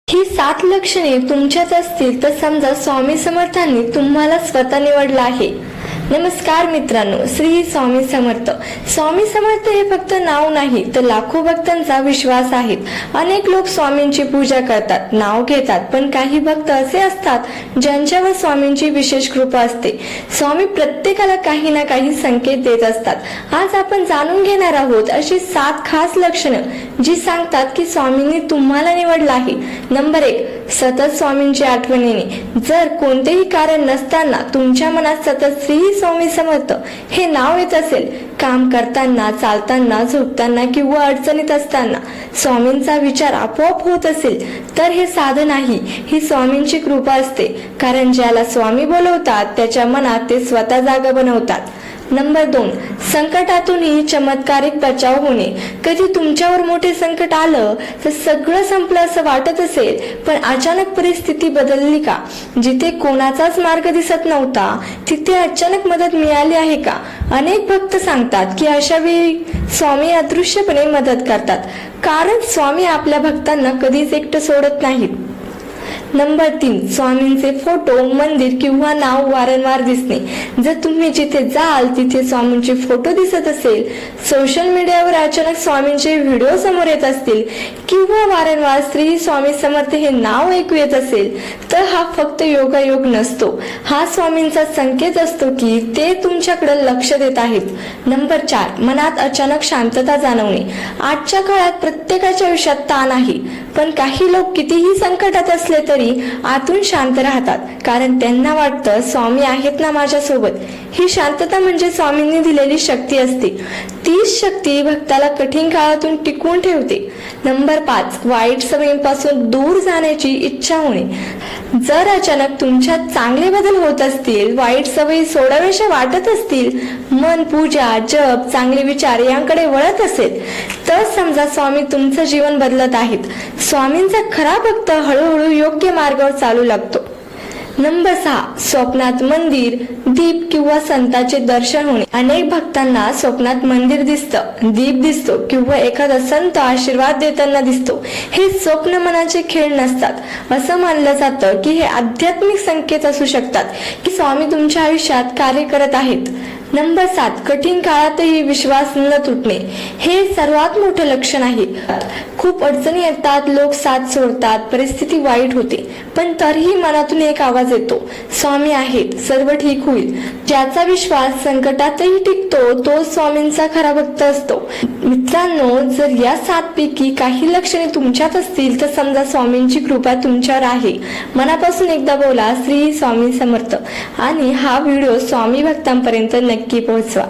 ही 7 लक्षणे तुमच्यात असतील तर समजा स्वामी समर्थांनी तुम्हाला स्वतः निवडलं आहे। नमस्कार मित्रांनो, श्री स्वामी समर्थ। स्वामी समर्थ हे फक्त नाव नाही तर लाखो भक्तांचा विश्वास आहे। अनेक लोक स्वामींची पूजा करतात, नाव घेतात, पण काही भक्त असे असतात ज्यांच्यावर स्वामींची विशेष कृपा असते। स्वामी प्रत्येकाला काही ना काही संकेत देत असतात। आज आपण जाणून घेणार आहोत अशी 7 खास लक्षणं जी सांगतात की स्वामींनी तुम्हाला निवडलं आहे। नंबर 1, सतत स्वामींची आठवण येणे। जर कोणतेही कारण नसताना तुमच्या मनात सतत श्री स्वामी समर्थ हे नाव येत असेल, काम करताना, चालताना, झोपताना किंवा अडचणीत असताना स्वामींचा विचार आपोआप होत असेल तर हे साधन नाही, ही स्वामींची कृपा असते। कारण ज्याला स्वामी बोलवतात त्याच्या मनात ते स्वतः जागा बनवतात। नंबर 2, संकटातूनही चमत्कारिक बचाव होणे। कधी तुमच्यावर मोठे संकट आलं तर सगळं संपलं असं वाटत असेल, पण अचानक परिस्थिती बदलली का? जिथे कोणाचाच मार्ग दिसत नव्हता तिथे अचानक मदत मिळाली आहे का? अनेक भक्त सांगतात की अशा वेळी स्वामी अदृश्यपणे मदत करतात, कारण स्वामी आपल्या भक्तांना कधीच एकटं सोडत नाहीत। नंबर 3, स्वामींचे फोटो, मंदिर किंवा नाव वारंवार दिसणे। जर तुम्ही जिथे जाल तिथे स्वामींचे फोटो दिसत असेल, सोशल मीडियावर अचानक स्वामींचे व्हिडिओ समोर येत असतील किंवा वारंवार श्री स्वामी समर्थ हे नाव ऐकू येत असेल तर हा फक्त योगायोग नसतो, हा स्वामींचा संकेत असतो की ते तुमच्याकडे लक्ष देत आहेत। नंबर 4, मनात अचानक शांतता जाणवणे। आजच्या काळात प्रत्येकाच्या आयुष्यात ताण आहे, पण काही लोक कितीही संकटात असले तरी आतून शांत राहतात, कारण त्यांना वाटतं स्वामी आहेत ना माझ्या सोबत। ही शांतता म्हणजे स्वामींनी दिलेली शक्ती असते। तीच शक्ती भक्ताला कठीण काळातून टिकवून ठेवते। नंबर 5, वाईट सवयींपासून दूर जाण्याची इच्छा होणे। जर अचानक तुमच्यात चांगले बदल होत असतील, वाईट सवयी सोडाव्याशा वाटत असतील, मन, पूजा, जप, चांगले विचार यांकडे वळत असेल तर समजा स्वामी तुमचं जीवन बदलत आहेत। स्वामींचा खरा भक्त हळूहळू योग्य मार्गावर चालू लागतो। नंबर 6, स्वप्नात मंदिर, दीप किंवा संतांचे दर्शन होणे। अनेक भक्तांना स्वप्नात मंदिर दिसतं, दीप दिसतो किंवा एखादा संत आशीर्वाद देताना दिसतो। हे स्वप्न मनाचे खेळ नसतात, असं मानलं जातं की हे आध्यात्मिक संकेत असू शकतात की स्वामी तुमच्या आयुष्यात कार्य करत आहेत। नंबर 7, कठीण काळातही विश्वास न तुटणे। हे सर्वात मोठं लक्षण आहे। खूप अडचणी येतात, लोक साथ सोडतात, परिस्थिती वाईट होते, पण तरीही मनातून एक आवाज येतो, स्वामी आहेत, सर्व ठीक होईल। ज्याचा विश्वास संकटातही टिकतो तो स्वामींचा खरा भक्त असतो। मित्रांनो, जर या 7 पैकी काही लक्षणे तुमच्यात असतील तर समजा स्वामींची कृपा तुमच्यावर आहे। मनापासून एकदा बोला, श्री स्वामी समर्थ, आणि हा व्हिडिओ स्वामी भक्तांपर्यंत नक्की पोहोचवा।